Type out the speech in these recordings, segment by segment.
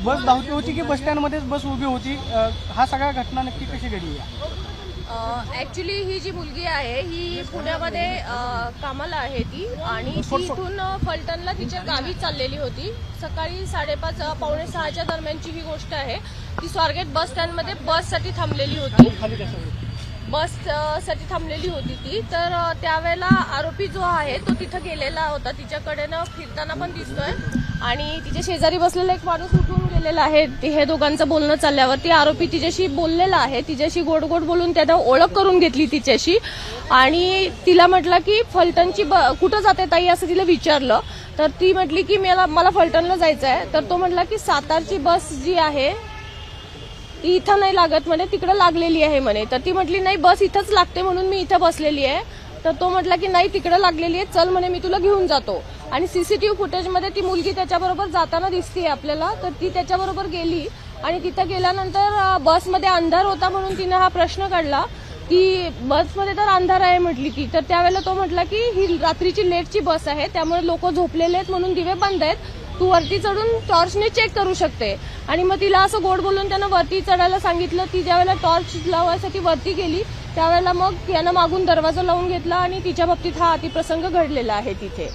बस धावती होती की बस स्टँडमध्येच बस उभी होती? हा सगळ्या घटना नक्की कशी घडली? ॲक्च्युली ही जी मुलगी आहे ही पुण्यामध्ये कामाला आहे ती आणि ती इथून फलटणला तिच्या गावी चाललेली होती. सकाळी 5:30 पावणे 6च्या दरम्यानची ही गोष्ट आहे. ती स्वारगेट बस स्टँडमध्ये बससाठी थांबलेली होती. बससाठी थांबलेली होती ती. तर त्यावेळेला आरोपी जो आहे तो तिथं गेलेला होता. तिच्याकडेनं फिरताना पण दिसतोय आणि तिच्या शेजारी बसलेला एक माणूस उठून गेलेला आहे. हे दोघांचं बोलणं चालल्यावरती आरोपी तिच्याशी बोललेला आहे. तिच्याशी गोड गोड बोलून त्यानं ओळख करून घेतली तिच्याशी आणि तिला म्हटलं की फलटणची कुठं जाते ताई असं तिला विचारलं. तर ती म्हटली की मला फलटणला जायचं आहे. तर तो म्हटला की सातारची बस जी आहे ती इथं नाही लागत म्हणे, तिकडे लागलेली आहे म्हणे. तर ती म्हटली नाही बस इथंच लागते म्हणून मी इथं बसलेली आहे. तर तो म्हटला की नाही तिकडे लागलेली आहे, चल म्हणे मी तुला घेऊन जातो. आणि सीसीटीव्ही फुटेजमध्ये ती मुलगी त्याच्याबरोबर जाताना दिसते आपल्याला. तर ती त्याच्याबरोबर गेली आणि तिथं गेल्यानंतर बसमध्ये अंधार होता म्हणून तिनं हा प्रश्न काढला की बसमध्ये तर अंधार आहे म्हटली ती. तर त्यावेळेला तो म्हटला की ही रात्रीची लेटची बस आहे त्यामुळे लोक झोपलेले आहेत म्हणून दिवे बंद आहेत, तू वरती चढून टॉर्चने चेक करू शकते. आणि मग तिला असं गोड बोलून त्यानं वरती चढायला सांगितलं. ती ज्यावेळेला टॉर्च लावायसाठी वरती गेली त्यावेळेला मग यानं मागून दरवाजा लावून घेतला आणि तिच्या बाबतीत हा अतिप्रसंग घडलेला आहे तिथे.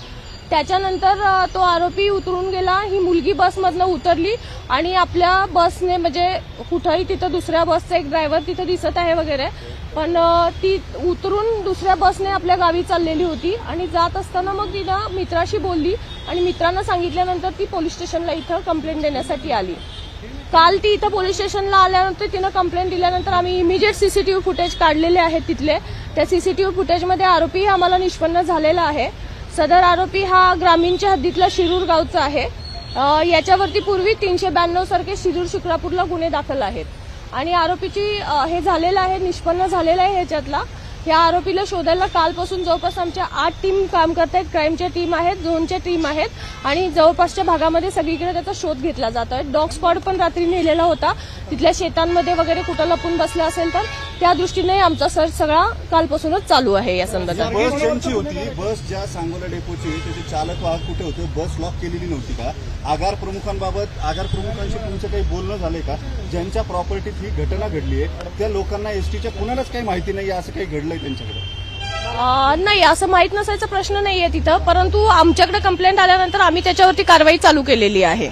त्याच्यानंतर तो आरोपी उतरून गेला. ही मुलगी बसमधनं उतरली आणि आपल्या बसने म्हणजे कुठंही तिथं दुसऱ्या बसचा एक ड्रायव्हर तिथं दिसत आहे वगैरे, पण ती उतरून दुसऱ्या बसने आपल्या गावी चाललेली होती. आणि जात असताना मग तिनं मित्राशी बोलली आणि मित्रांना सांगितल्यानंतर ती पोलीस स्टेशनला इथं कंप्लेंट देण्यासाठी आली. काल ती इथं पोलीस स्टेशनला आल्यानंतर तिनं कंप्लेंट दिल्यानंतर आम्ही इमिजिएट सीसीटीव्ही फुटेज काढलेले आहेत तिथले. त्या सीसीटीव्ही फुटेजमध्ये आरोपी आम्हाला निष्पन्न झालेला आहे. सदर आरोपी हा ग्रामीणच्या हद्दीतला शिरूर गावचा आहे. याच्यावरती पूर्वी 392 सारखे शिरूर शिक्रापूरला गुन्हे दाखल आहेत आणि आरोपीची हे झालेलं आहे, निष्पन्न झालेला आहे ह्याच्यातला. या आरोपीला शोधायला कालपासून जवळपास आमच्या 8 टीम काम करत आहेत. क्राईमच्या टीम आहेत, झोनच्या टीम आहेत आणि जवळपासच्या भागामध्ये सगळीकडे त्याचा शोध घेतला जात आहे. डॉग स्क्वॉड पण रात्री नेलेला होता. तिथल्या शेतांमध्ये वगैरे कुठं लपून बसला असेल तर त्या दृष्टीने आमचा सर्च सगळा कालपासूनच चालू आहे. या संदर्भात बस ज्यांची होती, बस ज्या सांगोला डेपोची त्याचे चालक वाहक कुठे होते? बस लॉक केलेली नव्हती का? आगार प्रमुखांशी तुमचं काही बोलणं झालंय का? ज्यांच्या प्रॉपर्टीत ही घटना घडली आहे त्या लोकांना एसटीच्या कुणालाच काही माहिती नाही असं काही घडलंय त्यांच्याकडे? नाही, असं माहित नसायचा प्रश्न नाहीये तिथं, परंतु आमच्याकडे कंप्लेंट आल्यानंतर आम्ही त्याच्यावरती कारवाई चालू केलेली आहे.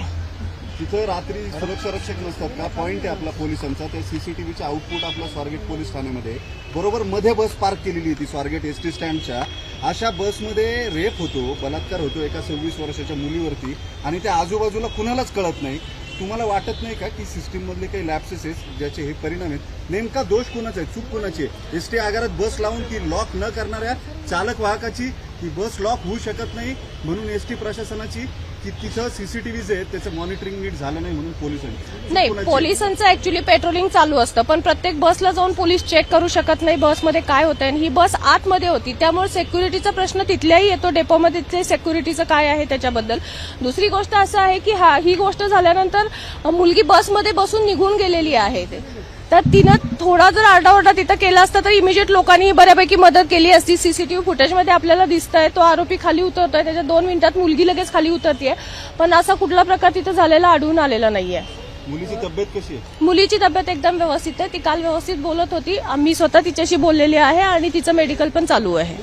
तिथं रात्री सुरक्षा रक्षक नसतात का? पॉईंट आहे आपला पोलिसांचा. त्या सीसीटीव्हीचा आउटपुट आपला स्वारगेट पोलीस ठाण्यामध्ये बरोबर मध्ये बस पार्क केलेली होती स्वारगेट एसटी स्टँडच्या. अशा बसमध्ये रेप होतो, बलात्कार होतो एका 26 वर्षाच्या मुलीवरती आणि त्या आजूबाजूला कुणालाच कळत नाही. तुम्हाला वाटत नाही का की सिस्टीम मधले काही लॅप्सेस आहेत ज्याचे हे परिणाम आहेत? नेमका दोष कोणाचा आहे, चूक कोणाची आहे? एसटी आगारात बस लावून ती लॉक न करणाऱ्या चालक वाहकाची ही बस लॉक होऊ शकत नाही म्हणून एसटी प्रशासनाची, की तिथं सीसीटीव्हीज आहेत त्याचं मॉनिटरिंग नीट झालं नाही म्हणून पोलिसांनी? नाही, पोलिसांचं ऍक्च्युली पेट्रोलिंग चालू असतं पण प्रत्येक बसला जाऊन पोलीस चेक करू शकत नाही बसमध्ये काय होतंय. आणि ही बस आतमध्ये होती त्यामुळे सिक्युरिटीचा प्रश्न तिथल्याही येतो. डेपोमध्ये सिक्युरिटीचं काय आहे त्याच्याबद्दल. दुसरी गोष्ट असं आहे की ही गोष्ट झाल्यानंतर मुलगी बसमध्ये बसून निघून गेलेली आहे. तर तिनं थोडा जर आरडाओरडा तिथं केला असता तर इमिजिएट लोकांनी बऱ्यापैकी मदत केली असती. सीसीटीव्ही फुटेजमध्ये आपल्याला दिसतंय तो आरोपी खाली उतरतोय, त्याच्या 2 मिनिटात मुलगी लगेच खाली उतरतीये, पण असा कुठला प्रकार तिथं झालेला आढळून आलेला नाहीये. मुलीची तब्येत कशी आहे? मुलीची तब्येत एकदम व्यवस्थित आहे. ती काल व्यवस्थित बोलत होती. आम्ही स्वतः तिच्याशी बोललेली आहे आणि तिचं मेडिकल पण चालू आहे.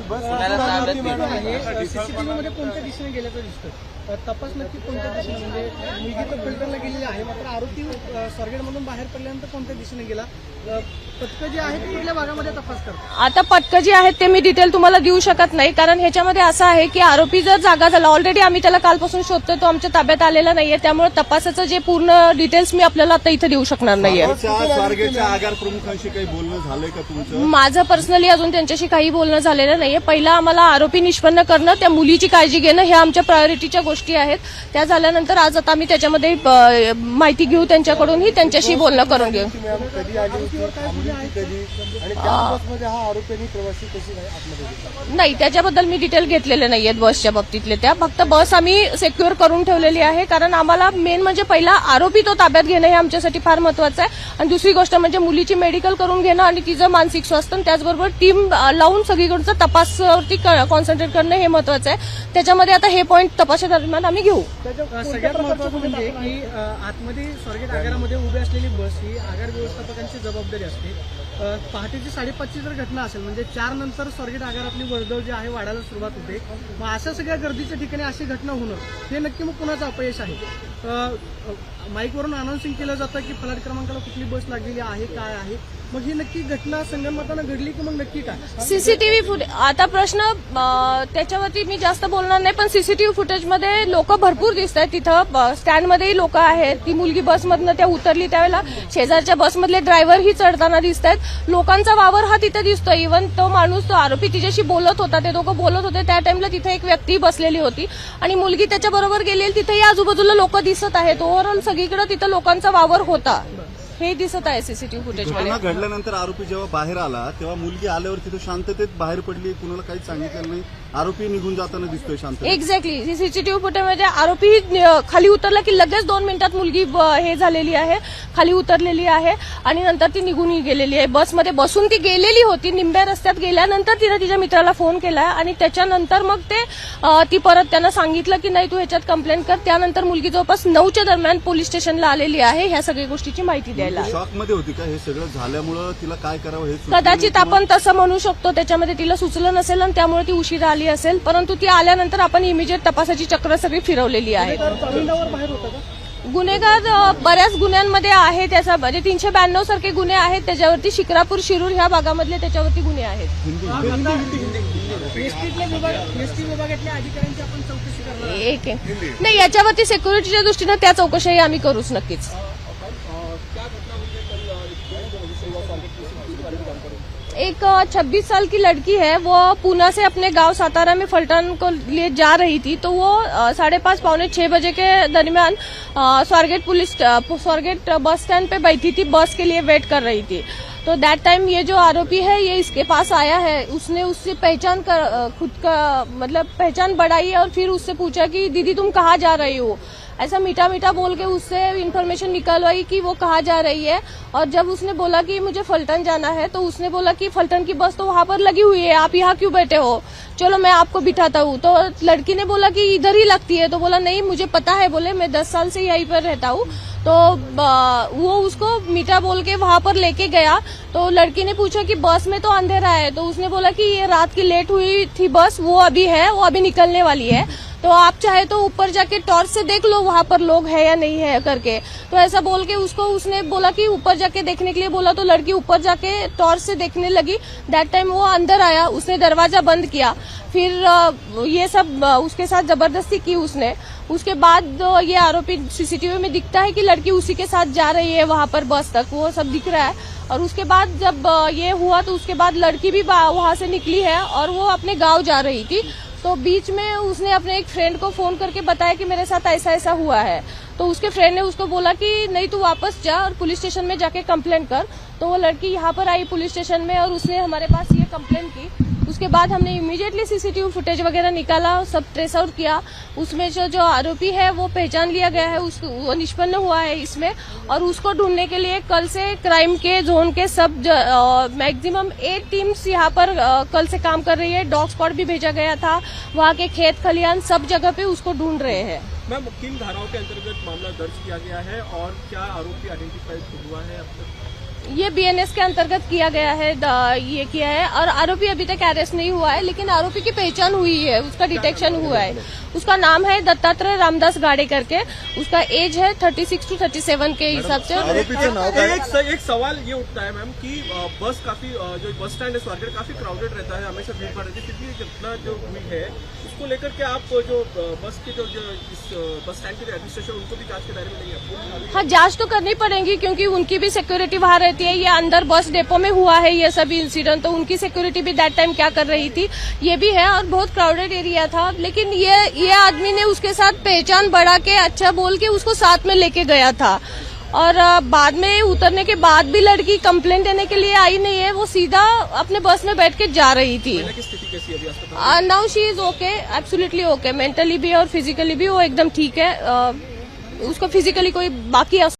सीसीटीव्हीमध्ये कोणत्या दिशेने गेल्याचं दिसतं? तपास नक्की कोणत्या दिशेने, म्हणजे मुलगी तर फलटणला गेलेली आहे मात्र आरोपी स्वारगेटमधून बाहेर पडल्यानंतर कोणत्या दिशेने गेला? पथकं जी आहेत कुठल्या भागामध्ये तपास करतात? आता पथकं जी आहेत ते मी डिटेल तुम्हाला देऊ शकत नाही कारण ह्याच्यामध्ये असं आहे की आरोपी जर जागा झाला, ऑलरेडी आम्ही त्याला कालपासून शोधतोय, तो आमच्या ताब्यात आलेला नाहीये. त्यामुळे तपासाचं जे पूर्ण डिटेल्स मी आपल्याला आता इथे देऊ शकणार नाहीये. स्वारगेटच्या आगार प्रमुखांशी काही बोलणं झालंय का तुमचं? माझं पर्सनली अजून त्यांच्याशी काही बोलणं झालेलं नाहीये. पहिला आम्हाला आरोपी निष्पन्न करणं, त्या मुलीची काळजी घेणं हे आमच्या प्रायोरिटीच्या गोष्टी आहेत. त्या झाल्यानंतर आज आता आम्ही त्याच्यामध्ये माहिती घेऊ त्यांच्याकडूनही, त्यांच्याशी बोलणं करून घेऊ. आरोपीवर काय गुन्हे आहेत आणि त्या बसमध्ये हा आरोपींनी प्रवासी कशी काय आतमध्ये घेतला? नाही, त्याच्याबद्दल मी डिटेल घेतलेले नाहीयेत बसच्या बाबतीतले. त्या फक्त बस आम्ही सिक्युअर करून ठेवलेली आहे, कारण आम्हाला मेन म्हणजे पहिला आरोपी तो ताब्यात घेणं हे आमच्यासाठी फार महत्वाचं आहे. आणि दुसरी गोष्ट म्हणजे मुलीची मेडिकल करून घेणं आणि तिचं मानसिक स्वास्थ्य, त्याचबरोबर टीम लावून सगळीकडचं तपासावरती कॉन्सन्ट्रेट करणं हे महत्वाचं आहे. त्याच्यामध्ये आता हे पॉईंट तपासादरम्यान आम्ही घेऊ. सगळ्यात महत्वाचं म्हणजे की आतमध्ये स्वारगेट आगारामध्ये उभी असलेली बस ही आगार व्यवस्थापकांची जबाबदारी असते. पहाटेची 5:30ची जर घटना असेल म्हणजे 4 नंतर स्वारगेट आगारातली वर्दळ जी आहे वाढायला सुरुवात होते. मग अशा सगळ्या गर्दीच्या ठिकाणी अशी घटना होणं हे नक्की मग कुणाचं अपयश आहे? माईकवरून अनाउन्सिंग केलं जातं की फलाट क्रमांकाला कुठली बस लागलेली आहे, काय आहे, मग ही नक्की घटना संगनमतानं घडली की मग नक्की काय? सीसीटीव्ही फुटेज, आता प्रश्न त्याच्यावरती मी जास्त बोलणार नाही, पण सीसीटीव्ही फुटेजमध्ये लोक भरपूर दिसत आहेत. तिथं स्टँडमध्येही लोक आहेत. ती मुलगी बसमधनं त्या उतरली त्यावेळेला शेजारच्या बसमधले ड्रायव्हरही चढताना दिसत आहेत. लोकांचा वावर हा तिथे दिसतोय. इव्हन तो माणूस, तो आरोपी तिच्याशी बोलत होता, ते दोघं बोलत होते त्या टाइमला तिथे एक व्यक्ती बसलेली होती आणि मुलगी त्याच्याबरोबर गेलेली. तिथेही आजूबाजूला लोक दिसत आहेत. ओव्हरऑल सगळीकडे तिथं लोकांचा वावर होता हे दिसत आहे सीसीटीव्ही फुटेजमध्ये. घटना घडल्यानंतर आरोपी जेव्हा बाहेर आला तेव्हा मुलगी आल्यावर तिथे शांततेत बाहेर पडली, कुणाला काहीच सांगितलं नाही. आरोपी निघून जाताना दिसतोय शांततेत. एक्झॅक्टली, सीसीटीव्ही फुटेजमध्ये आरोपी खाली उतरला की लगेच 2 मिनिटात मुलगी हे झालेली आहे, खाली उतरलेली आहे आणि नंतर ती निघून गेलेली आहे. बसमध्ये बसून ती गेलेली होती. निंब्या रस्त्यात गेल्यानंतर तिने तिच्या मित्राला फोन केला आणि त्याच्यानंतर मग ती परत त्यांना सांगितलं की नाही तू ह्याच्यात कंप्लेंट कर. त्यानंतर मुलगी जवळपास 9च्या दरम्यान पोलीस स्टेशनला आलेली आहे ह्या सगळ्या गोष्टीची माहिती द्यायला. शॉकमध्ये होती का हे सगळं झाल्यामुळं तिला काय करावं हे कदाचित आपण तसं म्हणू शकतो. त्याच्यामध्ये तिला सुचलं नसेल आणि त्यामुळे ती उशिरा आली असेल, परंतु ती आल्यानंतर आपण इमिजिएट तपासाची चक्र सगळी फिरवलेली आहे. जामिनावर बाहेर होता का? गुन्हेगार बऱ्याच गुन्ह्यांमध्ये आहे. त्याचा म्हणजे 392 सारखे गुन्हे आहेत त्याच्यावरती. शिक्रापूर, शिरूर ह्या भागामधले त्याच्यावरती गुन्हे आहेत. एसटी विभागातल्या अधिकाऱ्यांची आपण चौकशी करणार एक नाही, याच्यावरती सिक्युरिटीच्या दृष्टीनं त्या चौकशाही आम्ही करूच नक्कीच. एक 26 साल की लड़की है, वो पूना से अपने गांव सातारा में फलटन को लिए जा रही थी. तो वो 5:30 पौने 6 बजे के दरमियान स्वारगेट बस स्टैंड पे बैठी थी, बस के लिए वेट कर रही थी. तो दैट टाइम ये जो आरोपी है ये इसके पास आया है. उसने उससे पहचान कर खुद का मतलब पहचान बढ़ाई और फिर उससे पूछा कि दीदी तुम कहाँ जा रही हो. ऐसा मीठा मीठा बोल के उससे इन्फॉर्मेशन निकलवाई कि वो कहाँ जा रही है. और जब उसने बोला कि मुझे फलटन जाना है तो उसने बोला कि फलटन की बस तो वहां पर लगी हुई है, आप यहाँ क्यों बैठे हो, चलो मैं आपको बिठाता हूँ. तो लड़की ने बोला कि इधर ही लगती है. तो बोला नहीं मुझे पता है, बोले मैं 10 साल से यहीं पर रहता हूँ. तो वो उसको मीठा बोल के वहां पर लेके गया. तो लड़की ने पूछा कि बस में तो अंधेरा है. तो उसने बोला कि ये रात की लेट हुई थी बस, वो अभी है, वो अभी निकलने वाली है. तो आप चाहे तो ऊपर जाके टॉर्च से देख लो वहां पर लोग है या नहीं है करके. तो ऐसा बोल के उसने बोला कि ऊपर जाके देखने के लिए बोला. तो लड़की ऊपर जाके टॉर्च से देखने लगी. दैट टाइम वो अंदर आया, उसने दरवाजा बंद किया. फिर ये सब उसके साथ जबरदस्ती की उसने. उसके बाद ये आरोपी सीसीटीवी में दिखता है कि लड़की उसी के साथ जा रही है वहां पर बस तक, वो सब दिख रहा है. और उसके बाद जब ये हुआ तो उसके बाद लड़की भी वहां से निकली है और वो अपने गांव जा रही थी. तो बीच में उसने अपने एक फ्रेंड को फोन करके बताया कि मेरे साथ ऐसा ऐसा हुआ है. तो उसके फ्रेंड ने उसको बोला कि नहीं तू वापस जा और पुलिस स्टेशन में जाके कंप्लेंट कर. तो वो लड़की यहाँ पर आई पुलिस स्टेशन में और उसने हमारे पास ये कंप्लेंट की. उसके बाद हमने इमीडिएटली सीसीटीवी फुटेज वगैरह निकाला, सब ट्रेस आउट किया. उसमें जो आरोपी है वो पहचान लिया गया है, वो निष्पन्न हुआ है इसमें. और उसको ढूंढने के लिए कल से क्राइम के जोन के सब मैक्सिमम 8 टीम्स यहाँ पर कल से काम कर रही है. डॉग स्क्वाड भी भेजा गया था. वहाँ के खेत खलियान सब जगह पे उसको ढूंढ रहे हैं. मैम, किन धाराओं के अंतर्गत मामला दर्ज किया गया है और क्या आरोपी आइडेंटिफाइड हुआ है अब तक? ये बीएनएस के अंतर्गत किया गया है, ये किया है. और आरोपी अभी तक अरेस्ट नहीं हुआ है, लेकिन आरोपी की पहचान हुई है, उसका डिटेक्शन हुआ है. उसका नाम है दत्तात्रेय रामदास गाड़े करके. उसका एज है 36 to 37 के हिसाब से. एक सवाल ये उठता है मैम कि बस काफी जो बस स्टैंड है स्वारगेट काफी क्राउडेड रहता है, हमेशा भीड़ भाड़ रहती है. फिर भी घटना जो हुई है उसको लेकर के आप जो बस के जो इस बस स्टैंड के एडमिनिस्ट्रेशन उनको भी जांच के दायरे में नहीं है? हाँ, जांच तो करनी पड़ेगी क्योंकि उनकी भी सिक्योरिटी वहां रहती है. ये अंदर बस डेपो में हुआ है ये सभी इंसिडेंट, तो उनकी सिक्योरिटी भी दैट टाइम क्या कर रही थी ये भी है. और बहुत क्राउडेड एरिया था, लेकिन ये आदमी ने उसके साथ पहचान बढ़ा के अच्छा बोल के उसको साथ में लेके गया था. और बाद में उतरने के बाद भी लड़की कंप्लेंट देने के लिए आई नहीं है, वो सीधा अपने बस में बैठ के जा रही थी। महिला की स्थिति कैसी है अभी अस्पताल? Now she is okay, absolutely okay, mentally भी और फिजिकली भी वो एकदम ठीक है। उसको फिजिकली कोई बाकी